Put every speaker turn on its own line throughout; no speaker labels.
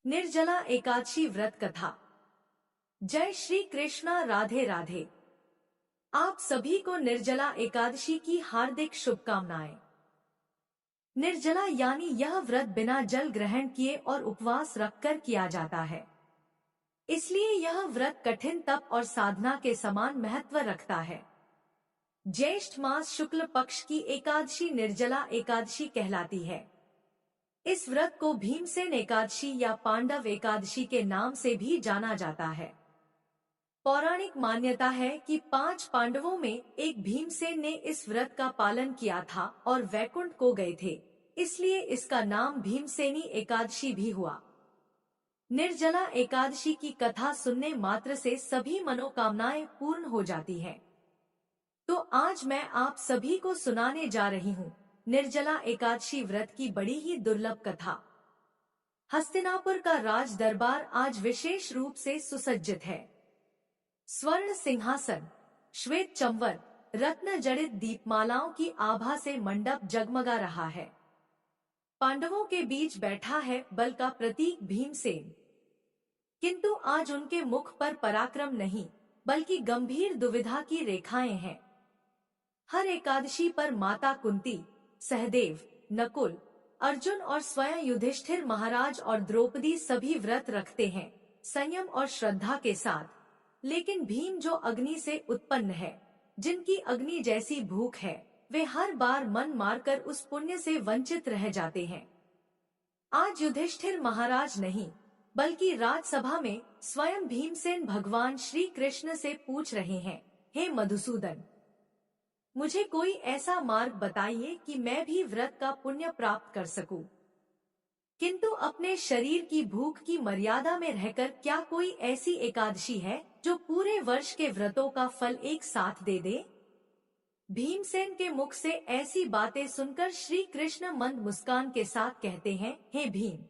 निर्जला एकादशी व्रत कथा। जय श्री कृष्णा, राधे राधे। आप सभी को निर्जला एकादशी की हार्दिक शुभकामनाएं। निर्जला यानी यह व्रत बिना जल ग्रहण किए और उपवास रखकर किया जाता है। इसलिए यह व्रत कठिन तप और साधना के समान महत्व रखता है। ज्येष्ठ मास शुक्ल पक्ष की एकादशी निर्जला एकादशी कहलाती है। इस व्रत को भीमसेन एकादशी या पांडव एकादशी के नाम से भी जाना जाता है। पौराणिक मान्यता है कि 5 पांडवों में एक भीमसेन ने इस व्रत का पालन किया था और वैकुंठ को गए थे, इसलिए इसका नाम भीमसेनी एकादशी भी हुआ। निर्जला एकादशी की कथा सुनने मात्र से सभी मनोकामनाएं पूर्ण हो जाती हैं। तो आज मैं आप सभी को सुनाने जा रही हूँ निर्जला एकादशी व्रत की बड़ी ही दुर्लभ कथा। हस्तिनापुर का राज दरबार आज विशेष रूप से सुसज्जित है। स्वर्ण सिंहासन, श्वेत चंवर, रत्न जड़ित दीपमालाओं की आभा से मंडप जगमगा रहा है। पांडवों के बीच बैठा है बल का प्रतीक भीमसेन। किंतु आज उनके मुख पर पराक्रम नहीं, बल्कि गंभीर दुविधा की रेखाएं हैं। हर एकादशी पर माता कुंती, सहदेव, नकुल, अर्जुन और स्वयं युधिष्ठिर महाराज और द्रौपदी सभी व्रत रखते हैं, संयम और श्रद्धा के साथ। लेकिन भीम जो अग्नि से उत्पन्न है, जिनकी अग्नि जैसी भूख है, वे हर बार मन मारकर उस पुण्य से वंचित रह जाते हैं। आज युधिष्ठिर महाराज नहीं, बल्कि राजसभा में स्वयं भीमसेन भगवान श्री कृष्ण से पूछ रहे हैं, हे मधुसूदन, मुझे कोई ऐसा मार्ग बताइए कि मैं भी व्रत का पुण्य प्राप्त कर सकूं। किंतु अपने शरीर की भूख की मर्यादा में रहकर क्या कोई ऐसी एकादशी है जो पूरे वर्ष के व्रतों का फल एक साथ दे दे? भीमसेन के मुख से ऐसी बातें सुनकर श्री कृष्ण मंद मुस्कान के साथ कहते हैं, हे भीम,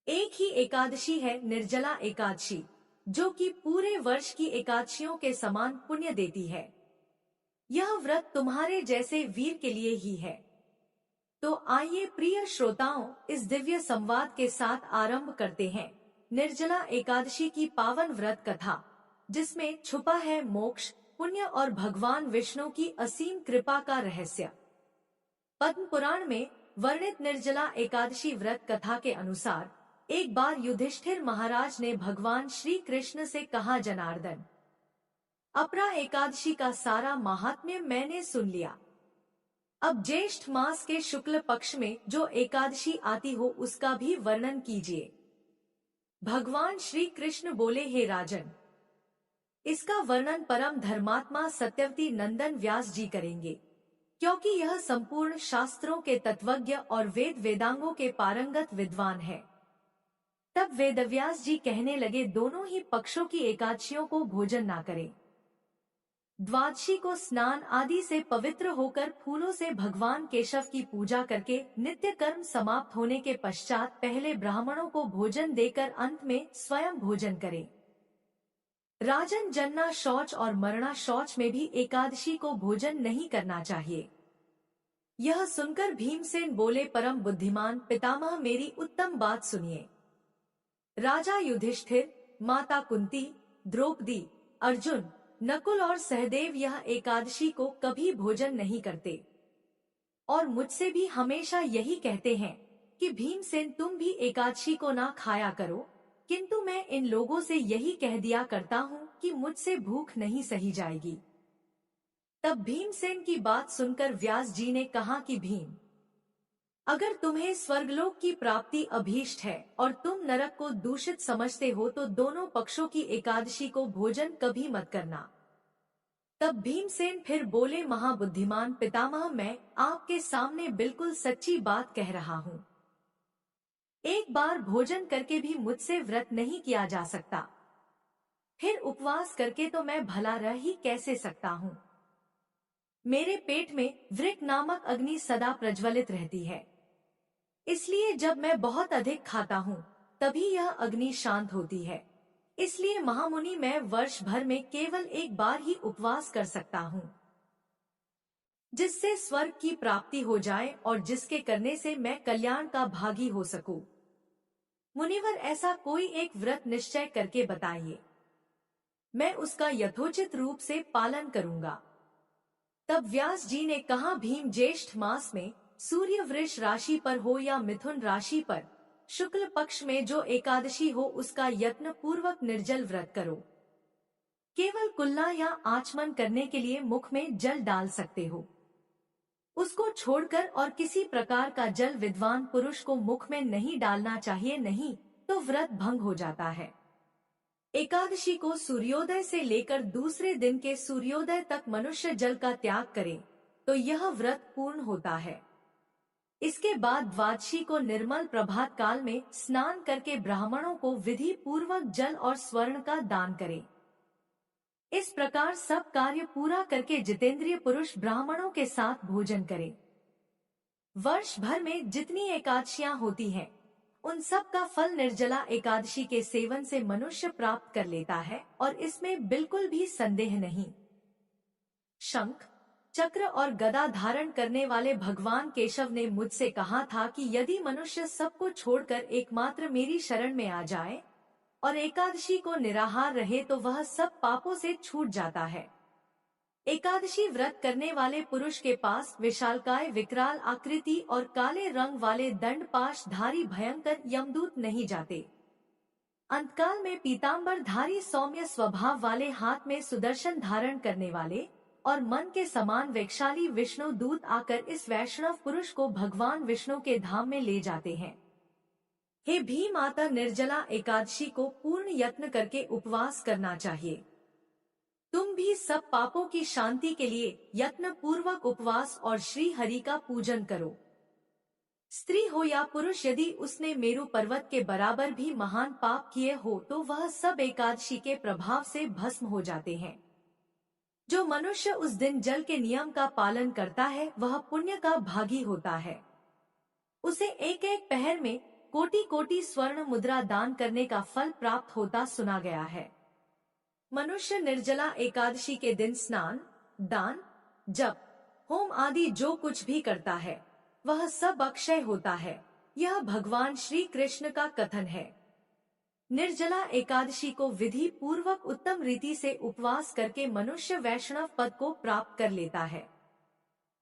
एक ही एकादशी है निर्जला एकादशी, जो कि पूरे वर्ष की एकादशियों के समान पुण्य देती है। यह व्रत तुम्हारे जैसे वीर के लिए ही है। तो आइए प्रिय श्रोताओं, इस दिव्य संवाद के साथ आरंभ करते हैं निर्जला एकादशी की पावन व्रत कथा, जिसमें छुपा है मोक्ष, पुण्य और भगवान विष्णु की असीम कृपा का रहस्य। पद्म पुराण में वर्णित निर्जला एकादशी व्रत कथा के अनुसार एक बार युधिष्ठिर महाराज ने भगवान श्री कृष्ण से कहा, जनार्दन, अपरा एकादशी का सारा महात्म्य मैंने सुन लिया। अब ज्येष्ठ मास के शुक्ल पक्ष में जो एकादशी आती हो उसका भी वर्णन कीजिए। भगवान श्री कृष्ण बोले, हे राजन, इसका वर्णन परम धर्मात्मा सत्यवती नंदन व्यास जी करेंगे, क्योंकि यह संपूर्ण शास्त्रों के तत्वज्ञ और वेद वेदांगों के पारंगत विद्वान है। तब वेदव्यास जी कहने लगे, दोनों ही पक्षों की एकादशियों को भोजन ना करें। द्वादशी को स्नान आदि से पवित्र होकर फूलों से भगवान केशव की पूजा करके नित्य कर्म समाप्त होने के पश्चात पहले ब्राह्मणों को भोजन देकर अंत में स्वयं भोजन करें। राजन, जन्ना शौच और मरना शौच में भी एकादशी को भोजन नहीं करना चाहिए। यह सुनकर भीमसेन बोले, परम बुद्धिमान पितामह, मेरी उत्तम बात सुनिए। राजा युधिष्ठिर, माता कुंती, द्रौपदी, अर्जुन, नकुल और सहदेव यह एकादशी को कभी भोजन नहीं करते और मुझसे भी हमेशा यही कहते हैं कि भीमसेन, तुम भी एकादशी को ना खाया करो। किंतु मैं इन लोगों से यही कह दिया करता हूँ कि मुझसे भूख नहीं सही जाएगी। तब भीमसेन की बात सुनकर व्यास जी ने कहा कि भीम, अगर तुम्हें स्वर्गलोक की प्राप्ति अभीष्ट है और तुम नरक को दूषित समझते हो तो दोनों पक्षों की एकादशी को भोजन कभी मत करना। तब भीमसेन फिर बोले, महाबुद्धिमान पितामह, मैं आपके सामने बिल्कुल सच्ची बात कह रहा हूँ। एक बार भोजन करके भी मुझसे व्रत नहीं किया जा सकता, फिर उपवास करके तो मैं भला रह ही कैसे सकता हूँ। मेरे पेट में वृक नामक अग्नि सदा प्रज्वलित रहती है, इसलिए जब मैं बहुत अधिक खाता हूँ तभी यह अग्नि शांत होती है। इसलिए महामुनि, मैं वर्ष भर में केवल एक बार ही उपवास कर सकता हूँ, जिससे स्वर्ग की प्राप्ति हो जाए और जिसके करने से मैं कल्याण का भागी हो सकूं। मुनिवर, ऐसा कोई एक व्रत निश्चय करके बताइए, मैं उसका यथोचित रूप से पालन करूंगा। तब व्यास जी ने कहा, भीम ज्येष्ठ मास में सूर्य वृष राशि पर हो या मिथुन राशि पर शुक्ल पक्ष में जो एकादशी हो, उसका यत्न पूर्वक निर्जल व्रत करो। केवल कुल्ला या आचमन करने के लिए मुख में जल डाल सकते हो। उसको छोड़कर और किसी प्रकार का जल विद्वान पुरुष को मुख में नहीं डालना चाहिए, नहीं तो व्रत भंग हो जाता है। एकादशी को सूर्योदय से लेकर दूसरे दिन के सूर्योदय तक मनुष्य जल का त्याग करे तो यह व्रत पूर्ण होता है। इसके बाद द्वादशी को निर्मल प्रभात काल में स्नान करके ब्राह्मणों को विधि पूर्वक जल और स्वर्ण का दान करे। इस प्रकार सब कार्य पूरा करके जितेंद्रिय पुरुष ब्राह्मणों के साथ भोजन करे। वर्ष भर में जितनी एकादशियां होती हैं, उन सब का फल निर्जला एकादशी के सेवन से मनुष्य प्राप्त कर लेता है और इसमें बिल्कुल भी संदेह नहीं। शंख, चक्र और गदा धारण करने वाले भगवान केशव ने मुझसे कहा था कि यदि मनुष्य सबको छोड़कर एकमात्र मेरी शरण में आ जाए और एकादशी को निराहार रहे तो वह सब पापों से छूट जाता है। एकादशी व्रत करने वाले पुरुष के पास विशालकाय विकराल आकृति और काले रंग वाले दंड पाशधारी भयंकर यमदूत नहीं जाते। अंतकाल में पीतांबर धारी सौम्य स्वभाव वाले, हाथ में सुदर्शन धारण करने वाले और मन के समान वैक्षाली विष्णु दूत आकर इस वैष्णव पुरुष को भगवान विष्णु के धाम में ले जाते हैं। हे भीम, माता निर्जला एकादशी को पूर्ण यत्न करके उपवास करना चाहिए। तुम भी सब पापों की शांति के लिए यत्न पूर्वक उपवास और श्री हरि का पूजन करो। स्त्री हो या पुरुष, यदि उसने मेरु पर्वत के बराबर भी महान पाप किए हो तो वह सब एकादशी के प्रभाव से भस्म हो जाते हैं। जो मनुष्य उस दिन जल के नियम का पालन करता है वह पुण्य का भागी होता है। उसे एक एक पहर में कोटि कोटि स्वर्ण मुद्रा दान करने का फल प्राप्त होता सुना गया है। मनुष्य निर्जला एकादशी के दिन स्नान, दान, जप, होम आदि जो कुछ भी करता है वह सब अक्षय होता है। यह भगवान श्री कृष्ण का कथन है। निर्जला एकादशी को विधि पूर्वक उत्तम रीति से उपवास करके मनुष्य वैष्णव पद को प्राप्त कर लेता है।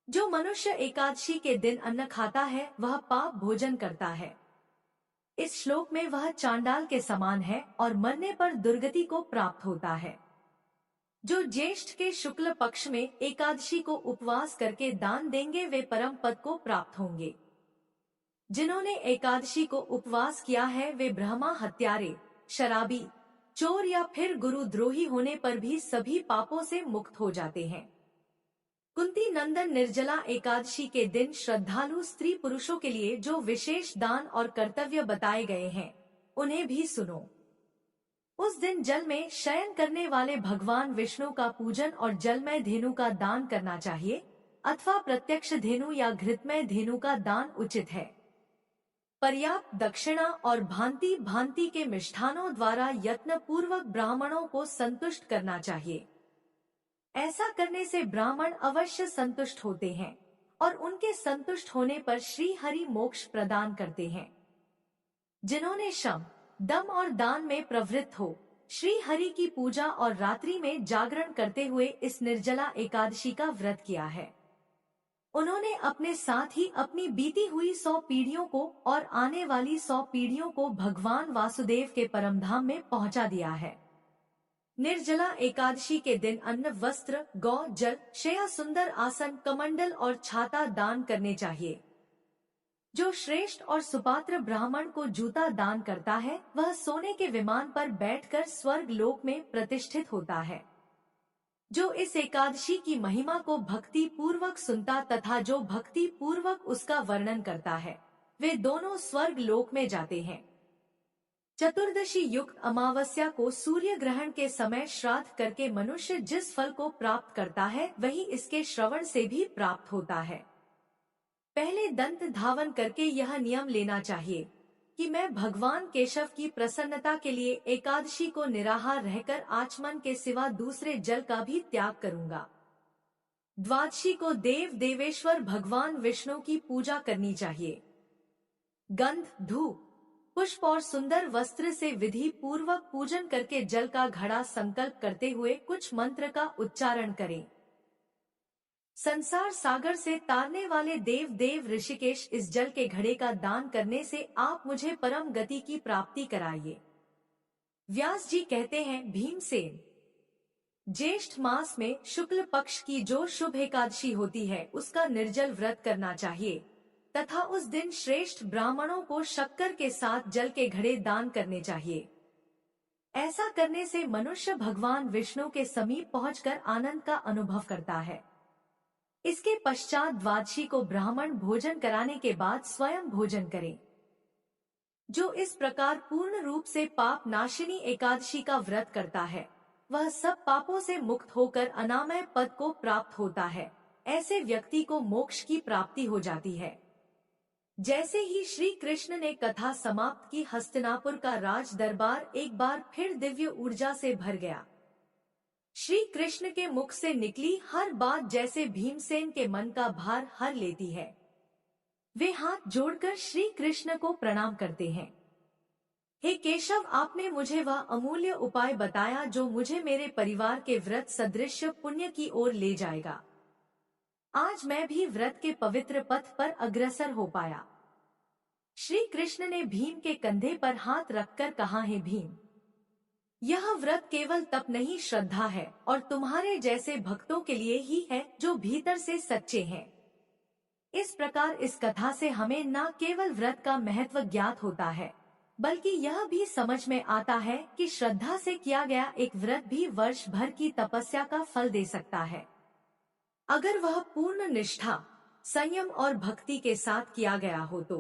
जो मनुष्य एकादशी के दिन अन्न खाता है वह पाप भोजन करता है। इस श्लोक में वह चांडाल के समान है और मरने पर दुर्गति को प्राप्त होता है। जो ज्येष्ठ के शुक्ल पक्ष में एकादशी को उपवास करके दान देंगे वे परम पद को प्राप्त होंगे। जिन्होंने एकादशी को उपवास किया है वे ब्रह्मा हत्यारे, शराबी, चोर या फिर गुरुद्रोही होने पर भी सभी पापों से मुक्त हो जाते हैं। कुंती नंदन, निर्जला एकादशी के दिन श्रद्धालु स्त्री पुरुषों के लिए जो विशेष दान और कर्तव्य बताए गए हैं उन्हें भी सुनो। उस दिन जल में शयन करने वाले भगवान विष्णु का पूजन और जलमय धेनु का दान करना चाहिए अथवा प्रत्यक्ष धेनु या घृतमय धेनु का दान उचित है। पर्याप्त दक्षिणा और भांति भांति के मिष्ठानों द्वारा यत्न पूर्वक ब्राह्मणों को संतुष्ट करना चाहिए। ऐसा करने से ब्राह्मण अवश्य संतुष्ट होते हैं और उनके संतुष्ट होने पर श्री हरि मोक्ष प्रदान करते हैं। जिन्होंने शम, दम और दान में प्रवृत्त हो श्री हरि की पूजा और रात्रि में जागरण करते हुए इस निर्जला एकादशी का व्रत किया है, उन्होंने अपने साथ ही अपनी बीती हुई 100 पीढ़ियों को और आने वाली 100 पीढ़ियों को भगवान वासुदेव के परमधाम में पहुंचा दिया है। निर्जला एकादशी के दिन अन्न, वस्त्र, गौ, जल, शया, सुंदर आसन, कमंडल और छाता दान करने चाहिए। जो श्रेष्ठ और सुपात्र ब्राह्मण को जूता दान करता है वह सोने के विमान पर बैठकर स्वर्ग लोक में प्रतिष्ठित होता है। जो इस एकादशी की महिमा को भक्ति पूर्वक सुनता तथा जो भक्ति पूर्वक उसका वर्णन करता है वे दोनों स्वर्ग लोक में जाते हैं। चतुर्दशी युक्त अमावस्या को सूर्य ग्रहण के समय श्राद्ध करके मनुष्य जिस फल को प्राप्त करता है वही इसके श्रवण से भी प्राप्त होता है। पहले दंत धावन करके यह नियम लेना चाहिए कि मैं भगवान केशव की प्रसन्नता के लिए एकादशी को निराहार रहकर आचमन के सिवा दूसरे जल का भी त्याग करूंगा। द्वादशी को देव देवेश्वर भगवान विष्णु की पूजा करनी चाहिए। गंध, धूप, पुष्प और सुंदर वस्त्र से विधि पूर्वक पूजन करके जल का घड़ा संकल्प करते हुए कुछ मंत्र का उच्चारण करें। संसार सागर से तारने वाले देव देव ऋषिकेश, इस जल के घड़े का दान करने से आप मुझे परम गति की प्राप्ति कराइए। व्यास जी कहते हैं, भीमसेन, ज्येष्ठ मास में शुक्ल पक्ष की जो शुभ एकादशी होती है उसका निर्जल व्रत करना चाहिए तथा उस दिन श्रेष्ठ ब्राह्मणों को शक्कर के साथ जल के घड़े दान करने चाहिए। ऐसा करने से मनुष्य भगवान विष्णु के समीप पहुंचकर आनंद का अनुभव करता है। इसके पश्चात द्वादशी को ब्राह्मण भोजन कराने के बाद स्वयं भोजन करे। जो इस प्रकार पूर्ण रूप से पाप नाशिनी एकादशी का व्रत करता है वह सब पापों से मुक्त होकर अनामय पद को प्राप्त होता है। ऐसे व्यक्ति को मोक्ष की प्राप्ति हो जाती है। जैसे ही श्री कृष्ण ने कथा समाप्त की, हस्तिनापुर का राज दरबार एक बार फिर दिव्य ऊर्जा से भर गया। श्री कृष्ण के मुख से निकली हर बात जैसे भीमसेन के मन का भार हर लेती है। वे हाथ जोड़कर श्री कृष्ण को प्रणाम करते हैं। हे केशव, आपने मुझे वह अमूल्य उपाय बताया जो मुझे मेरे परिवार के व्रत सदृश पुण्य की ओर ले जाएगा। आज मैं भी व्रत के पवित्र पथ पर अग्रसर हो पाया। श्री कृष्ण ने भीम के कंधे पर हाथ रखकर कहा, हे भीम, यह व्रत केवल तप नहीं, श्रद्धा है और तुम्हारे जैसे भक्तों के लिए ही है जो भीतर से सच्चे हैं। इस प्रकार इस कथा से हमें न केवल व्रत का महत्व ज्ञात होता है बल्कि यह भी समझ में आता है कि श्रद्धा से किया गया एक व्रत भी वर्ष भर की तपस्या का फल दे सकता है। अगर वह पूर्ण निष्ठा, संयम और भक्ति के साथ किया गया हो तो